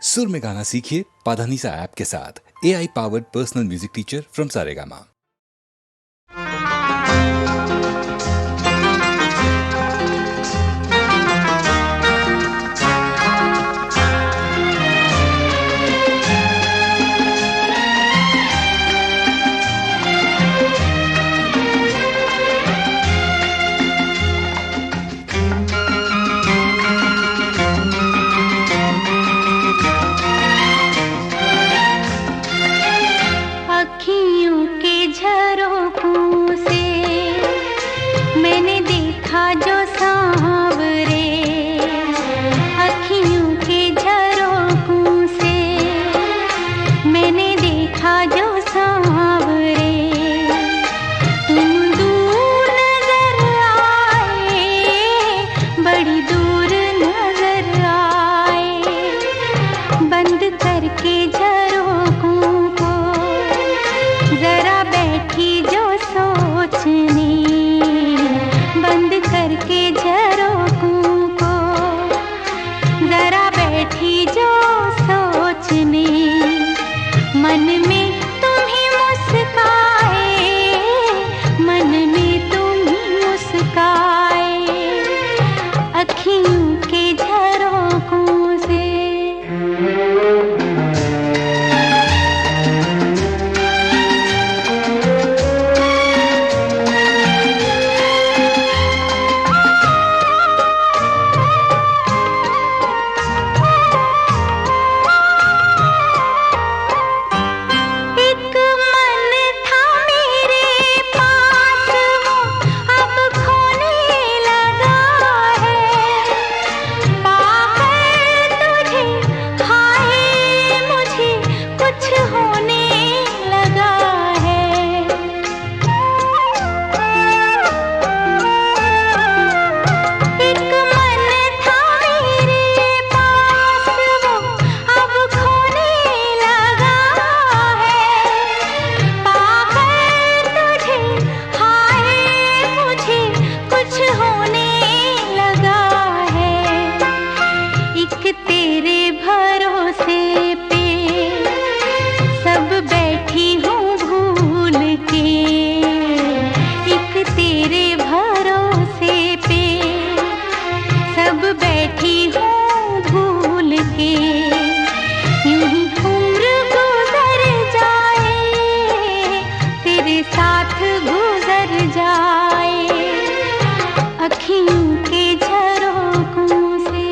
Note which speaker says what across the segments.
Speaker 1: सुर में गाना सीखिए पाधानीसा ऐप के साथ। AI powered personal music teacher from Saregama.
Speaker 2: अखियों के झरोखों से मैंने देखा जो सांवरे, अखियों के झरोखों से मैंने देखा जो सांवरे। तुम दूर नजर आए, बड़ी दूर नजर आए, बंद करके झरोखों को जरा बैठी जो सोचने, बंद करके झरोखों को जरा बैठी जो सोचने। मन में तुम ही मुस्काए, मन में तुम ही मुस्काए, अखियों के झरोखों से। एक मन था मेरे पास, वो अब खोने लगा है। पाकर तुझे हाय मुझे कुछ होने लगा है। एक मन था मेरे पास, वो अब खोने लगा है। पाकर तुझे हाय मुझे कुछ होने लगा है। एक तेरे भरोसे पे सब बैठी हूँ भूल के, एक तेरे भरोसे पे सब बैठी हूँ भूल के। यूं ही उम्र गुजर जाए, तेरे साथ गुजर जाए, अखियों के झरोखों से।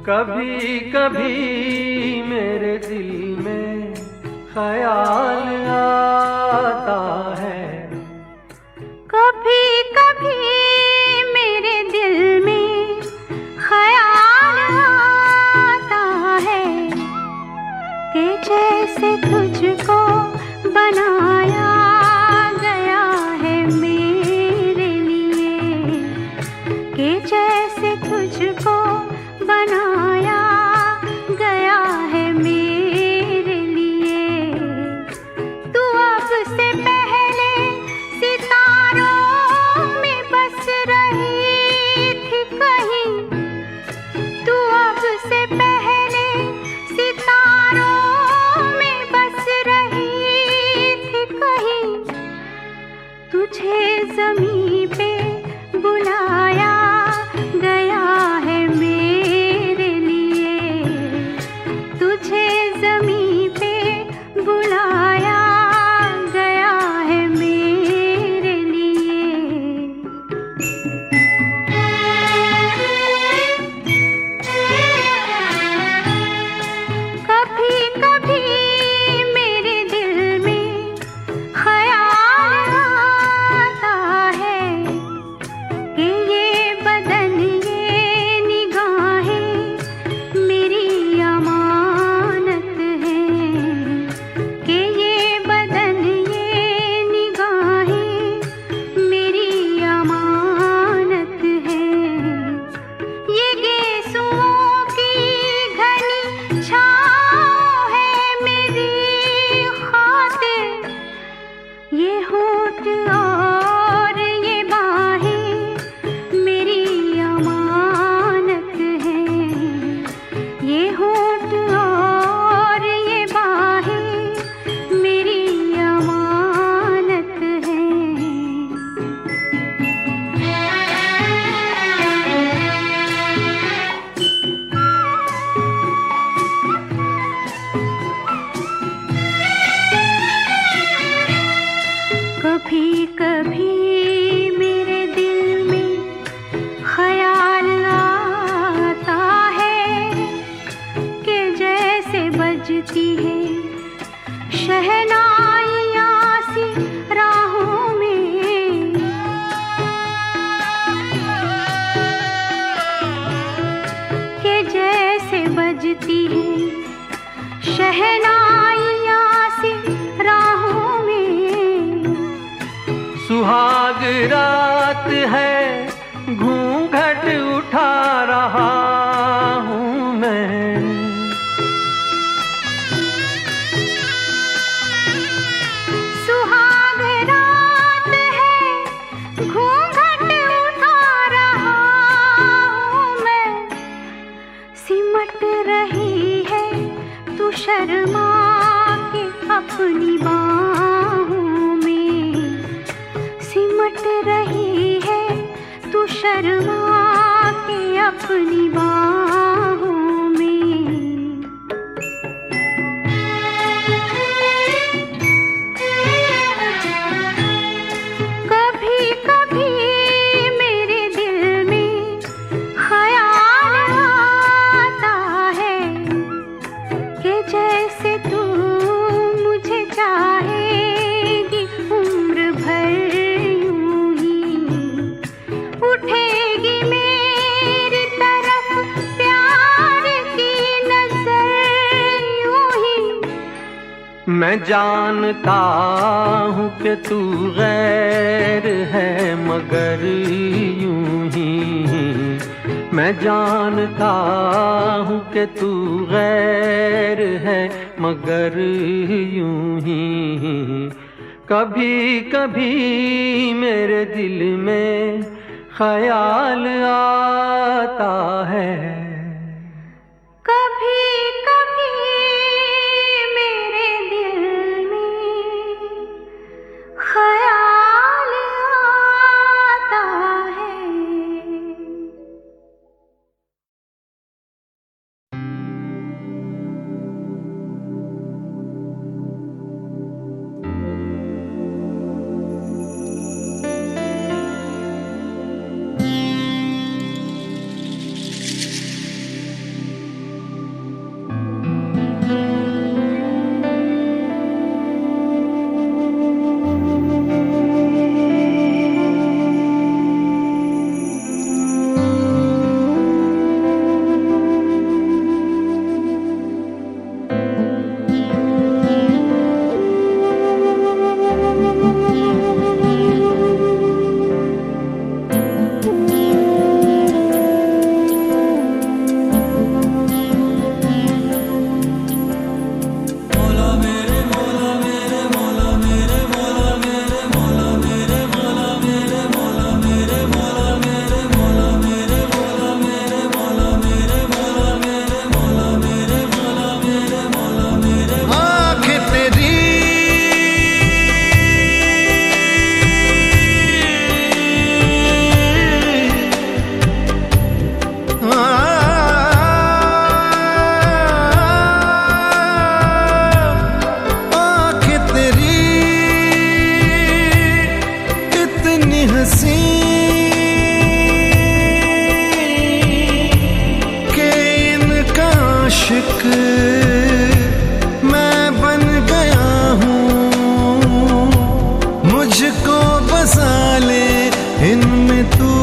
Speaker 3: कभी कभी मेरे दिल में ख्याल आता है,
Speaker 2: कभी कभी मेरे दिल में ख्याल आता है कि जैसे तुझको बनाया गया है मेरे लिए, कि जैसे तुझको बनाया गया है मेरे लिए। तू अब से पहले सितारों में बस रही थी कहीं, तू अब से पहले सितारों में बस रही थी कहीं। तुझे ज़मीं पे बुलाया गया है मेरे लिए, तुझे ज़मीं पे बुलाया गया है मेरे लिए। कभी कभी मेरे दिल में ख्याल आता है कि ये बदन ये निगाहें मेरी अमानत हैं, कि ये बदन ये निगाहें मेरी अमानत हैं। ये गेसुओं की घनी छाँव है मेरी खातिर, ये होठ और ये बाहें मेरी अमानत हैं, ये होठ और ये बाहें मेरी अमानत हैं। कभी कभी मेरे दिल में ख्याल आता है कि जैसे बजती है शहनाइयाँ सी राहों में, कि जैसे बजती है शहनाइयाँ सी राहों में।
Speaker 3: सुहाग रात है घूंघट उठा रहा हूँ मैं,
Speaker 2: सुहाग रात है घूंघट उठा रहा हूँ मैं। सिमट रही है तू शर्मा के अपनी बाहों में, सिमट रही है तू शर्मा के अपनी बाहों में। कभी कभी मेरे दिल में ख्याल आता है कि जैसे तू मुझे चाहेगी उम्र भर यूं ही, उठेगी मेरी तरफ प्यार की नजर यूं ही।
Speaker 3: मैं जानता हूँ कि तू गैर है मगर यूं ही, मैं जानता हूँ कि तू गैर है मगर यूं ही। कभी कभी मेरे दिल में ख्याल आता है,
Speaker 2: कभी कभी मेरे दिल में ख्याल आता है।
Speaker 4: आशिक मैं बन गया हूँ, मुझको बसा ले इनमें तू।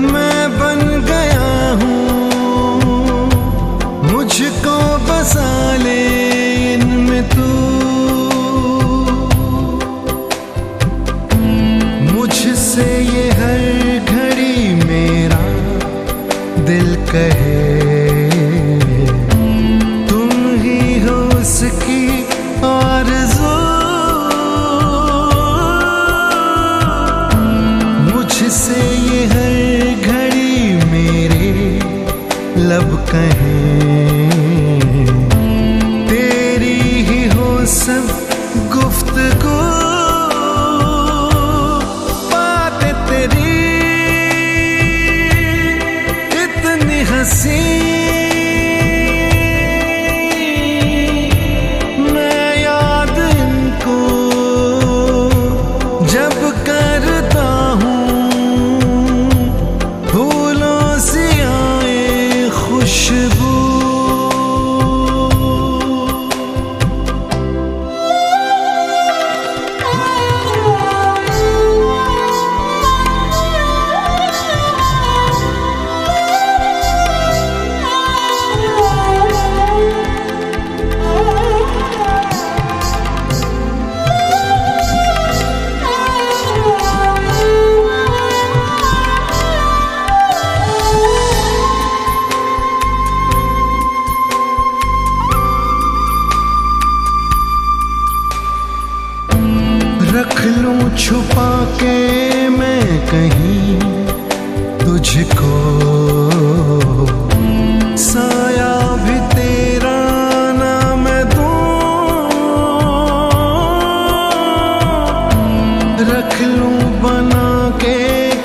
Speaker 4: मैं बन गया हूँ, मुझको बसा ले इनमें तू। मुझसे ये हर घड़ी मेरा दिल कहे, तुम ही हो उसकी आरज़ू। मुझसे ये हर घड़ी मेरे लब कहें, तेरी ही हो सब गुफ्तगू। बातें तेरी इतनी हंसी, मैं याद इनको जब करता हूँ, खुशबू। रख लूं छुपा के मैं कहीं तुझको, साया भी तेरा ना मैं दूं। रख लूं बना के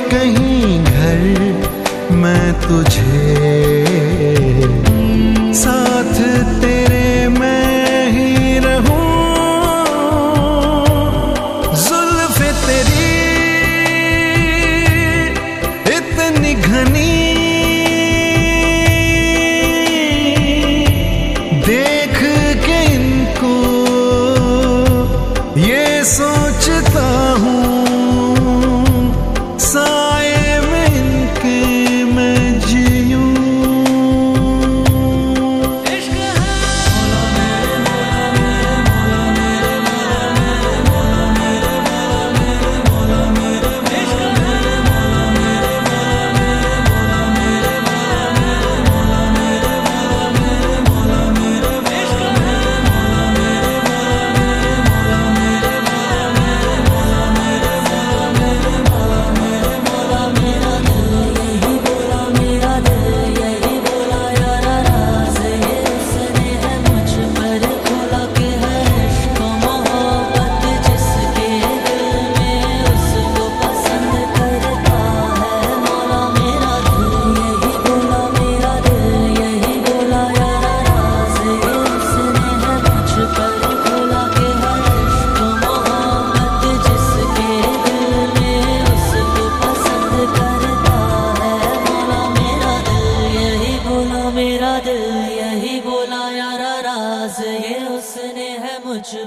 Speaker 4: कहीं घर मैं तुझे, साथ तेरे मैं ही रहूं। तेरी इतनी घनी, देख के इनको ये सोचता हूँ, साए में इनके मैं जीऊं।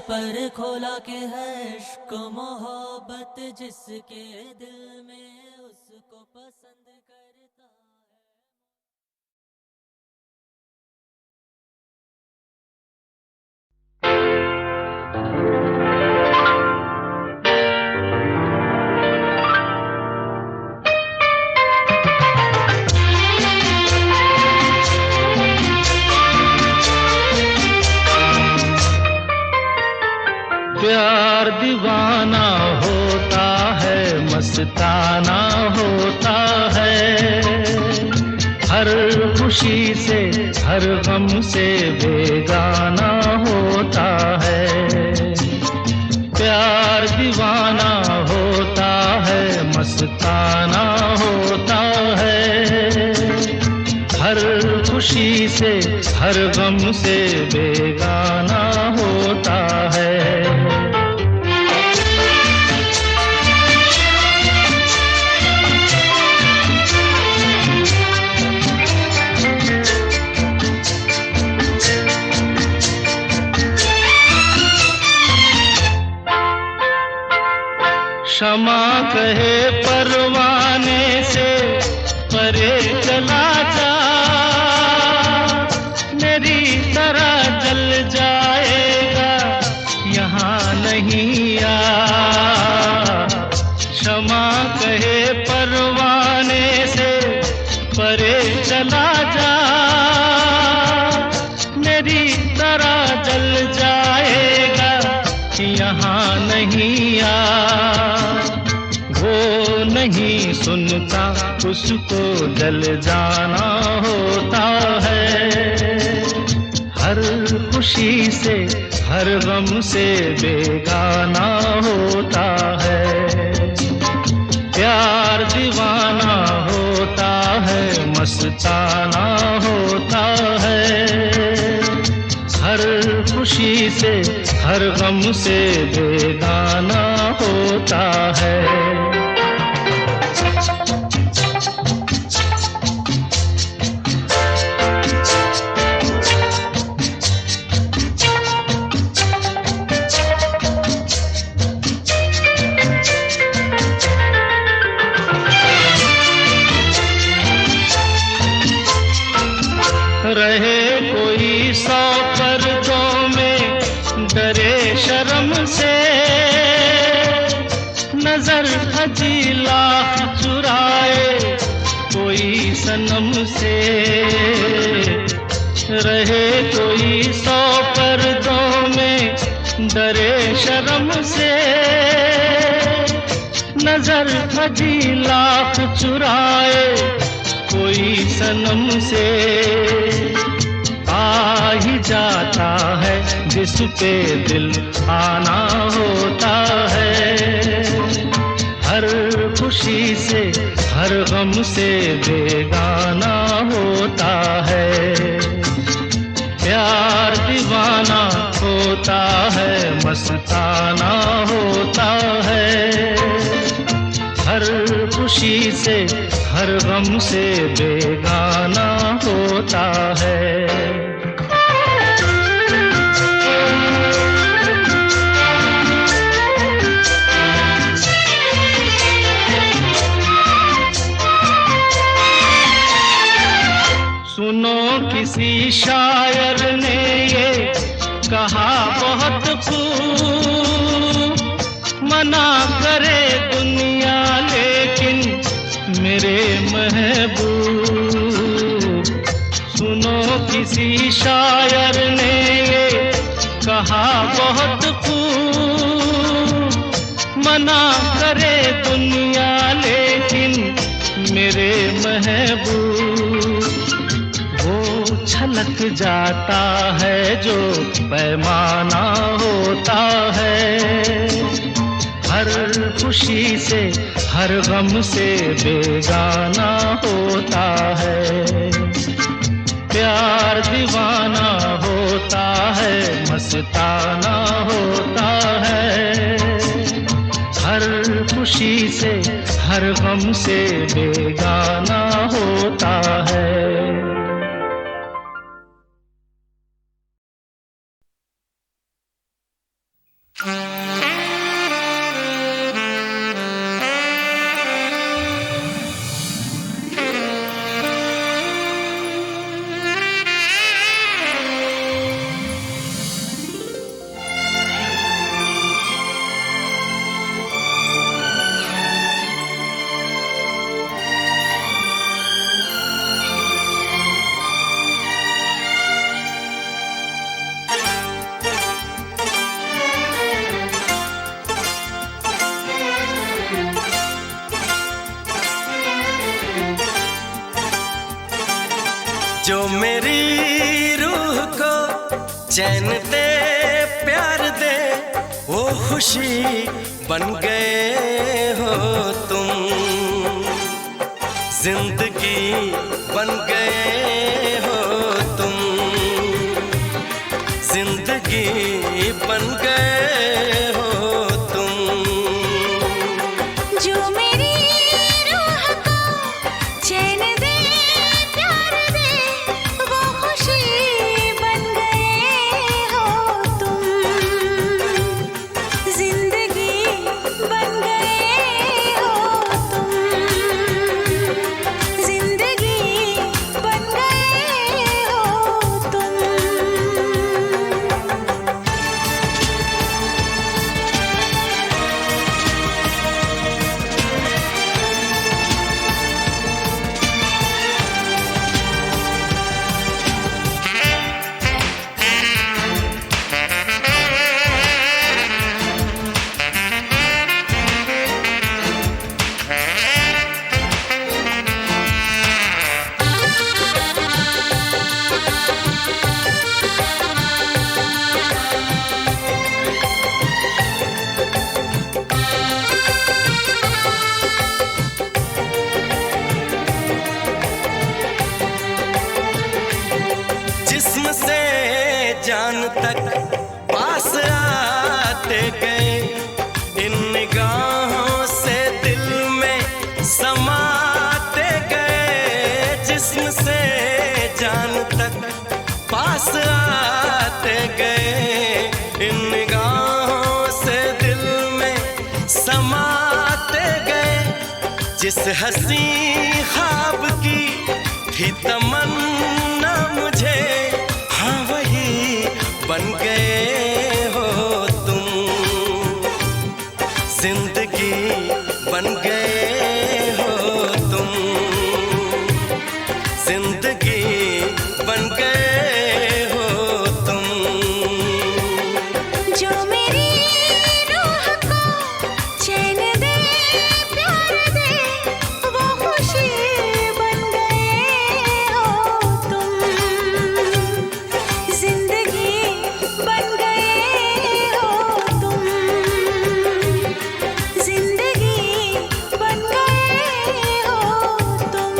Speaker 5: पर खोला के है इश्क मोहब्बत जिसके दिल में उसको पसंद करता है।
Speaker 3: प्यार दीवाना होता है, मस्ताना होता है, हर खुशी से हर गम से बेगाना होता है। प्यार दीवाना होता है, मस्ताना होता है। हर खुशी से हर गम से बेगाना होता है। क्षमा कहे परवाने से परे चला जा, मेरी तरह जल जाएगा यहाँ नहीं आ। क्षमा कहे परवाने से परे चला जा, मेरी तरह जल जाएगा यहाँ नहीं आ। वो नहीं सुनता उसको जल जाना होता है। हर खुशी से हर गम से बेगाना होता है। प्यार दीवाना होता है, मस्ताना होता है। हर खुशी से हर गम से बेगाना होता है। रहे कोई 100 पर्दों में, डरे शर्म से, नजर हजी लाख चुराए कोई सनम से। रहे कोई 100 पर्दों में, डरे शर्म से, नजर हजी लाख चुराए कोई सनम से। आ ही जाता है जिस पे दिल आना होता है। हर खुशी से हर गम से बेगाना होता है। प्यार दीवाना होता है, मस्ताना होता है। हर खुशी से हर गम से बेगाना होता है। सुनो किसी शायर ने ये कहा बहुत खूब, मना करे दुनिया लेकिन मेरे महबूब। सुनो किसी शायर ने ये कहा बहुत खूब, मना करे दुनिया लेकिन मेरे महबूब। वो छलक जाता है जो पैमाना होता है। हर खुशी से हर गम से बेगाना होता है। प्यार दीवाना होता है, मस्ताना होता है। हर खुशी से हर गम से बेगाना होता है।
Speaker 6: जो मेरी रूह को चैन दे प्यार दे वो खुशी बन गए हो तुम, जिंदगी बन गए हो तुम, जिंदगी बन गए हो तुम।
Speaker 2: जो मेरी रूह को चैन दे प्यार दे वो खुशी बन गए हो तुम, जिंदगी बन गए हो तुम, जिंदगी बन गए हो तुम।
Speaker 6: जिस्म से जान तक पास आते गए, इन निगाहों से दिल में समाते गए। जिस्म से जान तक पास आते गए, इन निगाहों से दिल में समाते गए। जिस हंसी ख्वाब की थी तमन्ना मुझे, हाँ वही बन गए हो तुम, जिंदगी बन गए हो तुम, जिंदगी बन गए हो तुम।
Speaker 2: जो मेरी रूह को चैन दे प्यार दे वो खुशी बन गए हो तुम, जिंदगी बन गए हो तुम, जिंदगी बन गए हो तुम।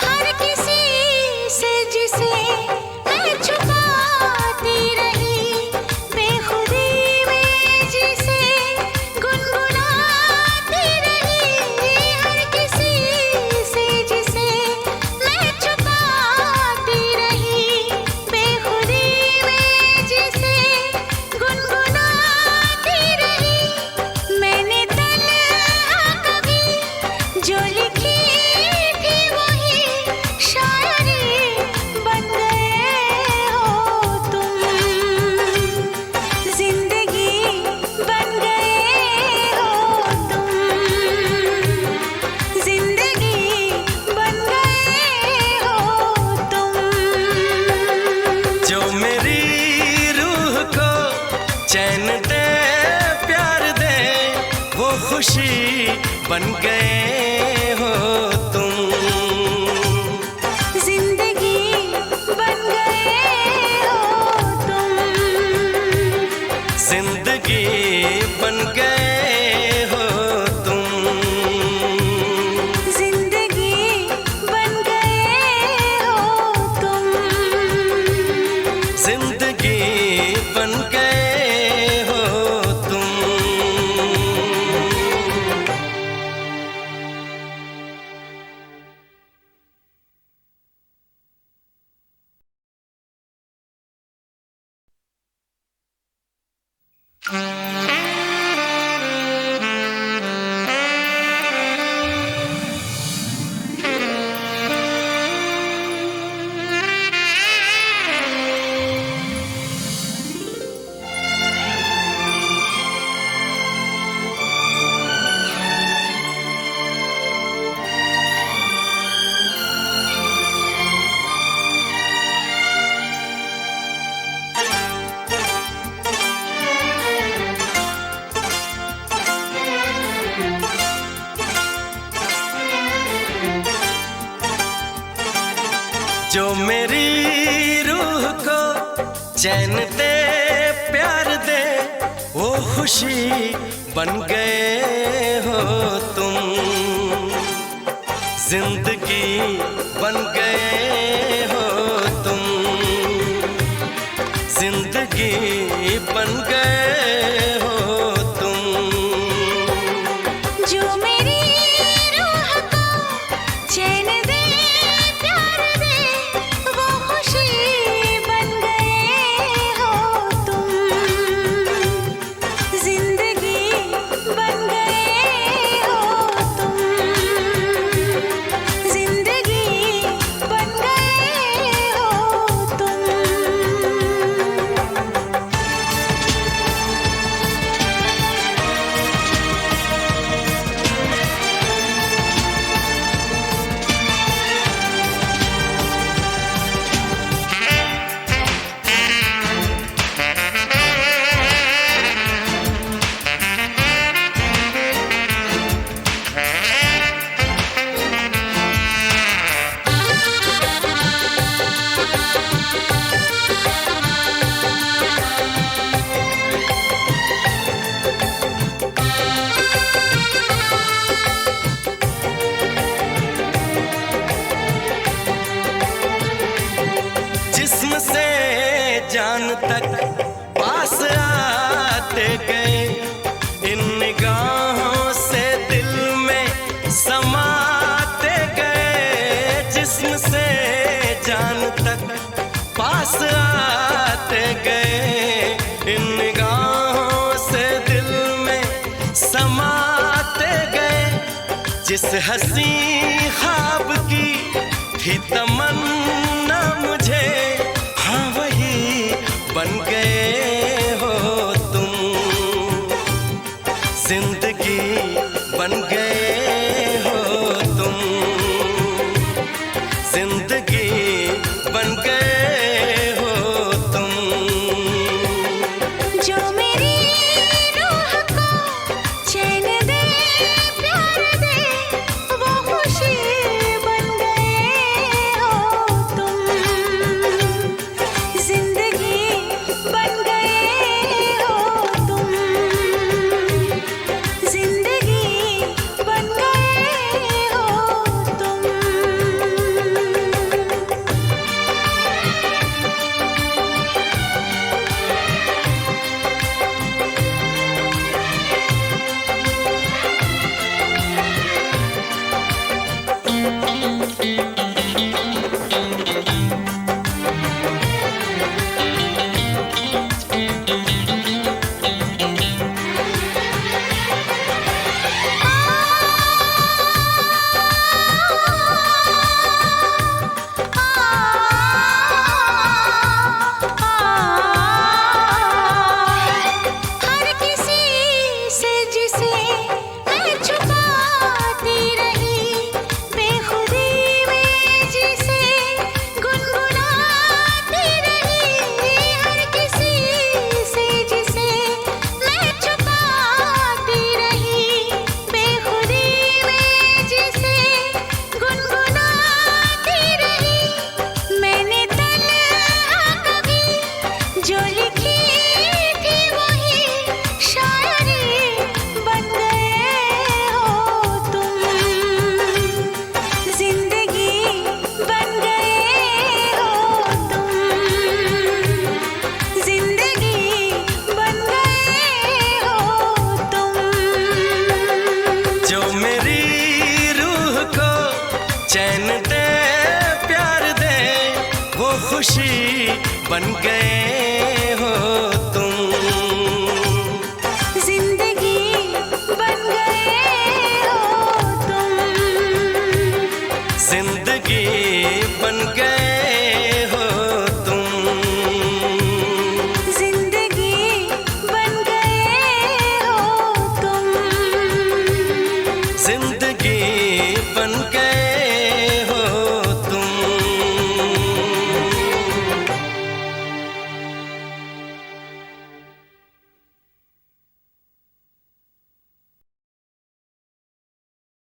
Speaker 2: हर किसी से जिसे मैं छुपाती रही, बेखुदी में जिसे गुनगुनाती रही। हर किसी से जिसे मैं छुपाती रही, बेखुदी में जिसे गुनगुनाती रही। मैंने तन्हा कभी जो लिखी थी वही शायरी बन गए हो तुम, जिंदगी बन गए हो तुम, जिंदगी बन गए हो तुम।
Speaker 6: जो मेरी रूह को चैन दे प्यार दे वो खुशी बन गए हो तुम,
Speaker 2: जिंदगी बन गए हो तुम,
Speaker 6: जिंदगी बन गए हो तुम,
Speaker 2: जिंदगी बन गए हो तुम।
Speaker 6: जिंदगी बन गए हो तुम। जो मेरी रूह को चैन दे प्यार दे वो खुशी बन गए हो तुम, जिंदगी बन गए हो तुम, जिंदगी बन गए हो तुम।
Speaker 2: जो मेरी रूह को चैन दे प्यार दे वो खुशी बन गए हो तुम, जिंदगी बन गए हो तुम, जिंदगी बन गए हो तुम।
Speaker 6: जिस्म से जान तक पास आते गए, इन निगाहों से दिल में समाते गए। जिस्म से जान तक पास आते गए, इन निगाहों से दिल में समाते गए। जिस हंसी ख्वाब की थी तमन्ना मुझे, हाँ वही बन गए हो तुम, जिंदगी बन गए हो तुम, जिंदगी बन गए हो तुम।
Speaker 2: जो मेरी रूह को चैन दे प्यार दे वो खुशी बन गए हो तुम, जिंदगी बन गए हो तुम, जिंदगी बन गए हो तुम। हर किसी से जिसे मैं छुपाती रही, बेखुदी में जिसे गुनगुनाती रही। हर किसी से जिसे मैं छुपाती रही, बेखुदी में जिसे गुनगुनाती रही। मैंने तन्हा कभी जो लिखी थी वही शायरी बन गए हो तुम, जिंदगी बन गए हो तुम, जिंदगी बन गए हो तुम।
Speaker 6: जो मेरी रूह को चैन दे प्यार दे वो खुशी बन गए